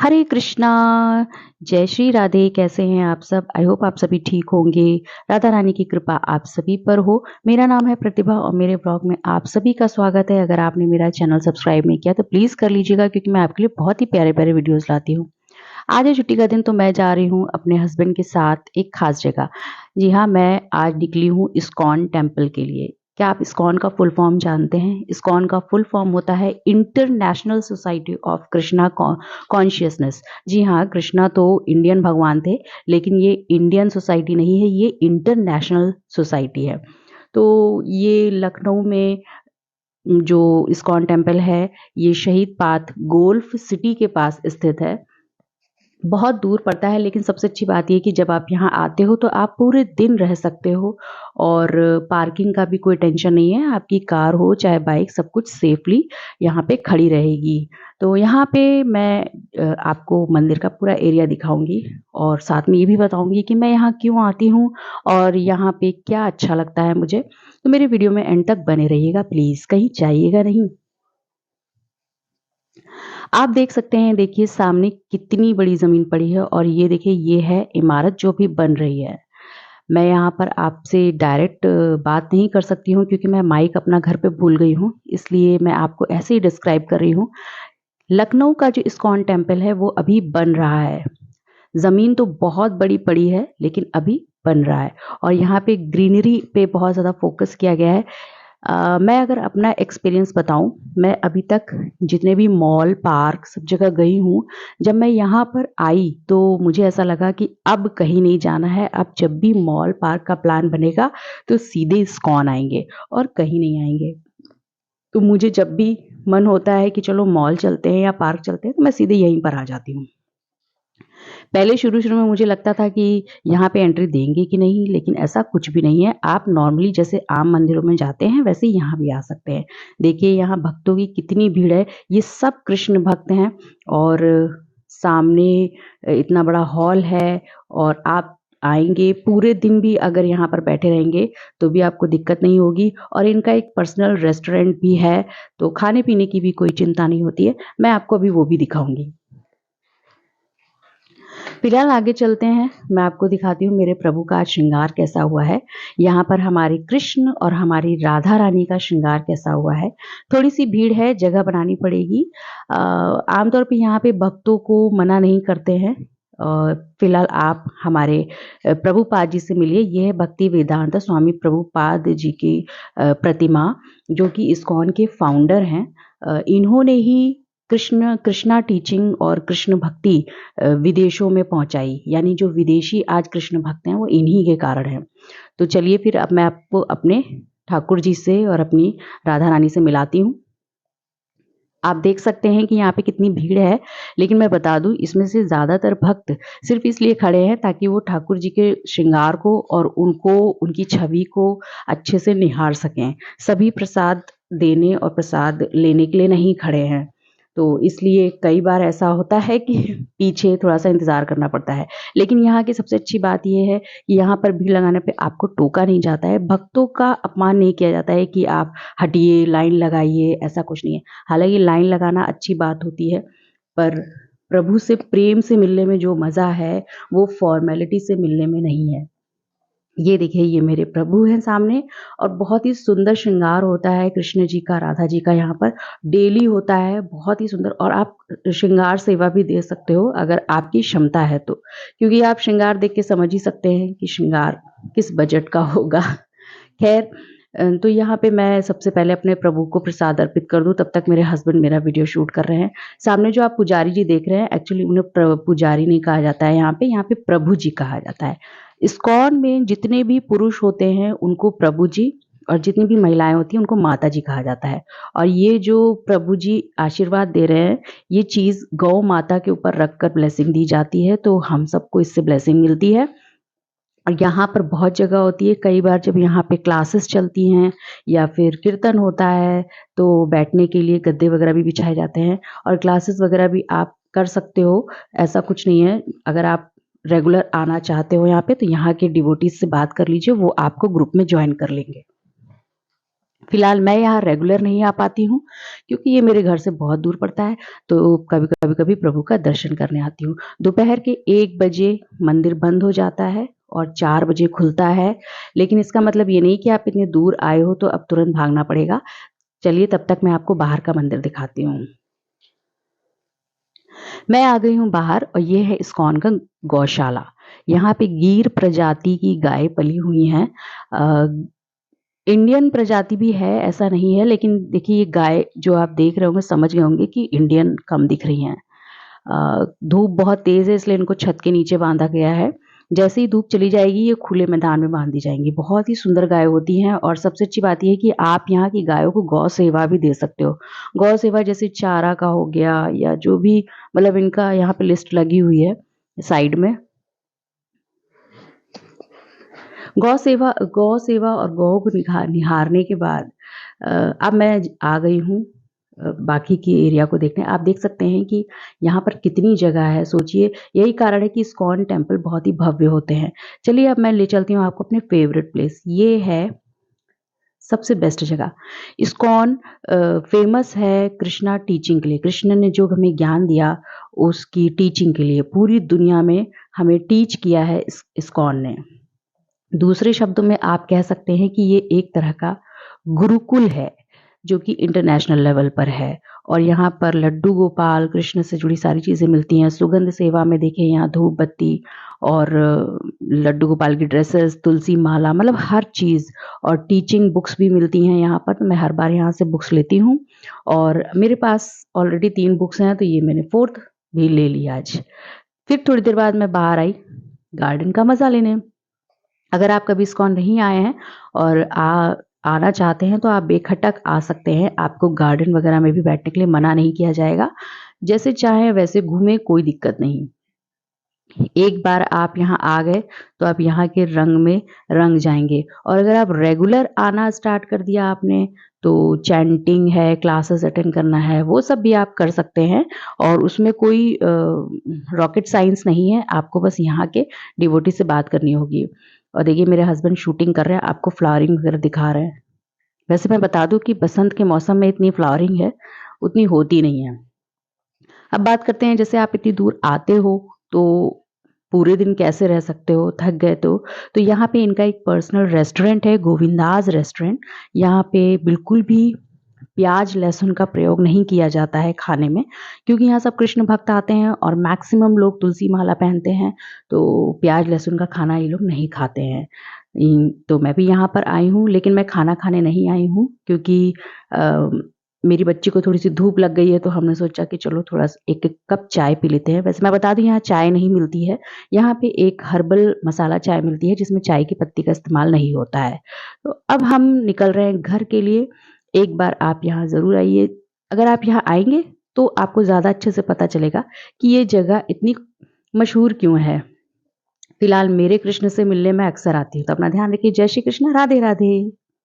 हरे कृष्णा। जय श्री राधे। कैसे हैं आप सब? आई होप आप सभी ठीक होंगे। राधा रानी की कृपा आप सभी पर हो। मेरा नाम है प्रतिभा और मेरे ब्लॉग में आप सभी का स्वागत है। अगर आपने मेरा चैनल सब्सक्राइब नहीं किया तो प्लीज़ कर लीजिएगा, क्योंकि मैं आपके लिए बहुत ही प्यारे प्यारे वीडियोस लाती हूँ। आज है छुट्टी का दिन, तो मैं जा रही हूँ अपने हस्बैंड के साथ एक खास जगह। जी हाँ, मैं आज निकली हूँ इस्कॉन टेम्पल के लिए। क्या आप इस्कॉन का फुल फॉर्म जानते हैं? इस्कॉन का फुल फॉर्म होता है international society of Krishna consciousness. जी हाँ, कृष्णा तो इंडियन भगवान थे, लेकिन ये इंडियन सोसाइटी नहीं है, ये इंटरनेशनल सोसाइटी है। तो ये लखनऊ में जो इस्कॉन टेम्पल है, ये शहीद पाथ गोल्फ सिटी के पास स्थित है। बहुत दूर पड़ता है, लेकिन सबसे अच्छी बात ये है कि जब आप यहाँ आते हो तो आप पूरे दिन रह सकते हो और पार्किंग का भी कोई टेंशन नहीं है। आपकी कार हो चाहे बाइक, सब कुछ सेफली यहाँ पे खड़ी रहेगी। तो यहाँ पे मैं आपको मंदिर का पूरा एरिया दिखाऊंगी और साथ में ये भी बताऊंगी कि मैं यहाँ क्यों आती हूँ और यहाँ पे क्या अच्छा लगता है मुझे। तो मेरे वीडियो में एंड तक बने रहिएगा प्लीज़, कहीं जाइएगा नहीं। आप देख सकते हैं, देखिए सामने कितनी बड़ी ज़मीन पड़ी है और ये देखिए ये है इमारत जो भी बन रही है। मैं यहाँ पर आपसे डायरेक्ट बात नहीं कर सकती हूँ, क्योंकि मैं माइक अपना घर पे भूल गई हूँ, इसलिए मैं आपको ऐसे ही डिस्क्राइब कर रही हूँ। लखनऊ का जो इस्कॉन टेम्पल है वो अभी बन रहा है। ज़मीन तो बहुत बड़ी पड़ी है, लेकिन अभी बन रहा है और यहाँ पे ग्रीनरी पे बहुत ज़्यादा फोकस किया गया है। मैं अगर अपना एक्सपीरियंस बताऊं, मैं अभी तक जितने भी मॉल पार्क सब जगह गई हूँ, जब मैं यहाँ पर आई तो मुझे ऐसा लगा कि अब कहीं नहीं जाना है। अब जब भी मॉल पार्क का प्लान बनेगा तो सीधे इस्कॉन आएंगे और कहीं नहीं आएंगे। तो मुझे जब भी मन होता है कि चलो मॉल चलते हैं या पार्क चलते हैं, तो मैं सीधे यहीं पर आ जाती हूँ। पहले शुरू-शुरू में मुझे लगता था कि यहाँ पे एंट्री देंगे कि नहीं, लेकिन ऐसा कुछ भी नहीं है। आप नॉर्मली जैसे आम मंदिरों में जाते हैं, वैसे ही यहाँ भी आ सकते हैं। देखिए यहाँ भक्तों की कितनी भीड़ है। ये सब कृष्ण भक्त हैं और सामने इतना बड़ा हॉल है और आप आएँगे, पूरे दिन भी अगर यहाँ पर बैठे रहेंगे, तो भी आपको दिक्कत नहीं होगी और इनका एक पर्सनल रेस्टोरेंट भी है, तो खाने-पीने की भी कोई चिंता नहीं होती है। मैं आपको अभी वो भी दिखाऊँगी। फिलहाल आगे चलते हैं, मैं आपको दिखाती हूँ मेरे प्रभु का आज श्रृंगार कैसा हुआ है। यहाँ पर हमारे कृष्ण और हमारी राधा रानी का श्रृंगार कैसा हुआ है। थोड़ी सी भीड़ है, जगह बनानी पड़ेगी। आमतौर पे यहाँ पे भक्तों को मना नहीं करते हैं। फिलहाल आप हमारे प्रभुपाद जी से मिलिए। ये है भक्ति वेदांत स्वामी प्रभुपाद जी की प्रतिमा, जो कि इस्कॉन के फाउंडर हैं। इन्होंने ही कृष्णा टीचिंग और कृष्ण भक्ति विदेशों में पहुंचाई, यानी जो विदेशी आज कृष्ण भक्त हैं वो इन्हीं के कारण हैं। तो चलिए फिर अब मैं आपको अपने ठाकुर जी से और अपनी राधा रानी से मिलाती हूँ। आप देख सकते हैं कि यहाँ पे कितनी भीड़ है, लेकिन मैं बता दूं इसमें से ज़्यादातर भक्त सिर्फ इसलिए खड़े हैं ताकि वो ठाकुर जी के श्रृंगार को और उनको, उनकी छवि को अच्छे से निहार सकें। सभी प्रसाद देने और प्रसाद लेने के लिए नहीं खड़े हैं। तो इसलिए कई बार ऐसा होता है कि पीछे थोड़ा-सा इंतज़ार करना पड़ता है। लेकिन यहाँ की सबसे अच्छी बात ये है कि यहाँ पर भीड़ लगाने पे आपको टोका नहीं जाता है, भक्तों का अपमान नहीं किया जाता है कि आप हटिए, लाइन लगाइए, ऐसा कुछ नहीं है। हालाँकि लाइन लगाना अच्छी बात होती है, पर प्रभु से प्रेम से मिलने में जो मज़ा है, वो फ़ॉर्मेलिटी से मिलने में नहीं है। ये देखिए ये मेरे प्रभु हैं सामने और बहुत ही सुंदर श्रृंगार होता है कृष्ण जी का, राधा जी का यहाँ पर डेली होता है, बहुत ही सुंदर। और आप श्रृंगार सेवा भी दे सकते हो अगर आपकी क्षमता है तो, क्योंकि आप श्रृंगार देख के समझ ही सकते हैं कि श्रृंगार किस बजट का होगा। खैर, तो यहाँ पे मैं सबसे पहले अपने प्रभु को प्रसाद अर्पित कर दूँ, तब तक मेरे हस्बैंड मेरा वीडियो शूट कर रहे हैं। सामने जो आप पुजारी जी देख रहे हैं, एक्चुअली उन्हें पुजारी नहीं कहा जाता है, यहाँ पे प्रभु जी कहा जाता है। इस्कॉन में जितने भी पुरुष होते हैं उनको प्रभु जी, और जितनी भी महिलाएं होती हैं उनको माता जी कहा जाता है। और ये जो प्रभु जी आशीर्वाद दे रहे हैं, ये चीज़ गौ माता के ऊपर रखकर ब्लेसिंग दी जाती है, तो हम सबको इससे ब्लेसिंग मिलती है। और यहाँ पर बहुत जगह होती है, कई बार जब यहाँ पे क्लासेस चलती हैं या फिर कीर्तन होता है, तो बैठने के लिए गद्दे वगैरह भी बिछाए जाते हैं और क्लासेस वगैरह भी आप कर सकते हो, ऐसा कुछ नहीं है। अगर आप रेगुलर आना चाहते हो यहाँ पे, तो यहाँ के डिवोटीज से बात कर लीजिए, वो आपको ग्रुप में ज्वाइन कर लेंगे। फिलहाल मैं यहाँ रेगुलर नहीं आ पाती हूँ क्योंकि ये मेरे घर से बहुत दूर पड़ता है, तो कभी प्रभु का दर्शन करने आती हूँ। दोपहर के 1 बजे मंदिर बंद हो जाता है और 4 बजे खुलता है, लेकिन इसका मतलब ये नहीं कि आप इतने दूर आए हो तो अब तुरंत भागना पड़ेगा। चलिए तब तक मैं आपको बाहर का मंदिर दिखाती हूँ। मैं आ गई हूँ बाहर और ये है इस्कॉन का गौशाला। यहाँ पे गीर प्रजाति की गाय पली हुई हैं। इंडियन प्रजाति भी है, ऐसा नहीं है, लेकिन देखिए ये गाय जो आप देख रहे होंगे समझ गए होंगे कि इंडियन कम दिख रही हैं। धूप बहुत तेज़ है इसलिए इनको छत के नीचे बांधा गया है। जैसे ही धूप चली जाएगी ये खुले मैदान में बांध दी जाएंगी। बहुत ही सुंदर गाय होती हैं और सबसे अच्छी बात ये है कि आप यहाँ की गायों को गौ सेवा भी दे सकते हो। गौ सेवा जैसे चारा का हो गया या जो भी, मतलब इनका यहाँ पे लिस्ट लगी हुई है साइड में। गौ सेवा और गौ को निहारने के बाद अब मैं आ गई हूँ बाकी के एरिया को देखने। आप देख सकते हैं कि यहाँ पर कितनी जगह है, सोचिए। यही कारण है कि इस्कॉन टेम्पल बहुत ही भव्य होते हैं। चलिए अब मैं ले चलती हूँ आपको अपने फेवरेट प्लेस। ये है सबसे बेस्ट जगह। इस्कॉन फेमस है कृष्णा टीचिंग के लिए। कृष्ण ने जो हमें ज्ञान दिया उसकी टीचिंग के लिए पूरी दुनिया में हमें टीच किया है इस्कॉन ने। दूसरे शब्दों में आप कह सकते हैं कि ये एक तरह का गुरुकुल है जो कि इंटरनेशनल लेवल पर है। और यहाँ पर लड्डू गोपाल कृष्ण से जुड़ी सारी चीज़ें मिलती हैं। सुगंध सेवा में देखिए यहाँ धूप बत्ती और लड्डू गोपाल की ड्रेसेस, तुलसी माला, मतलब हर चीज़। और टीचिंग बुक्स भी मिलती हैं यहाँ पर, तो मैं हर बार यहाँ से बुक्स लेती हूँ और मेरे पास ऑलरेडी 3 बुक्स हैं, तो ये मैंने 4th भी ले ली आज। फिर थोड़ी देर बाद मैं बाहर आई गार्डन का मज़ा लेने। अगर आप कभी इस्कॉन नहीं आए हैं और आना चाहते हैं तो आप बेखटक आ सकते हैं। आपको गार्डन वगैरह में भी बैठने के लिए मना नहीं किया जाएगा। जैसे चाहें वैसे घूमें, कोई दिक्कत नहीं। एक बार आप यहाँ आ गए तो आप यहाँ के रंग में रंग जाएंगे। और अगर आप रेगुलर आना स्टार्ट कर दिया आपने तो चैंटिंग है, क्लासेस अटेंड करना है, वो सब भी आप कर सकते हैं। और उसमें कोई रॉकेट साइंस नहीं है, आपको बस यहाँ के डिवोटी से बात करनी होगी। और देखिए मेरे हस्बैंड शूटिंग कर रहे हैं, आपको फ्लावरिंग वगैरह दिखा रहे हैं। वैसे मैं बता दूं कि बसंत के मौसम में इतनी फ्लावरिंग है उतनी होती नहीं है। अब बात करते हैं, जैसे आप इतनी दूर आते हो तो पूरे दिन कैसे रह सकते हो, थक गए तो यहाँ पे इनका एक पर्सनल रेस्टोरेंट है, गोविंदाज रेस्टोरेंट। यहाँ पे बिल्कुल भी प्याज लहसुन का प्रयोग नहीं किया जाता है खाने में, क्योंकि यहाँ सब कृष्ण भक्त आते हैं और मैक्सिमम लोग तुलसी माला पहनते हैं, तो प्याज लहसुन का खाना ये लोग नहीं खाते हैं। तो मैं भी यहाँ पर आई हूँ, लेकिन मैं खाना खाने नहीं आई हूँ क्योंकि मेरी बच्ची को थोड़ी सी धूप लग गई है, तो हमने सोचा कि चलो थोड़ा एक एक कप चाय पी लेते हैं। वैसे मैं बता दूं यहाँ चाय नहीं मिलती है, यहाँ पे एक हर्बल मसाला चाय मिलती है जिसमें चाय की पत्ती का इस्तेमाल नहीं होता है। तो अब हम निकल रहे हैं घर के लिए। एक बार आप यहाँ ज़रूर आइए। अगर आप यहाँ आएंगे तो आपको ज़्यादा अच्छे से पता चलेगा कि ये जगह इतनी मशहूर क्यों है। फिलहाल मेरे कृष्ण से मिलने मैं अक्सर आती हूँ, तो अपना ध्यान रखिए। जय श्री कृष्ण, राधे राधे।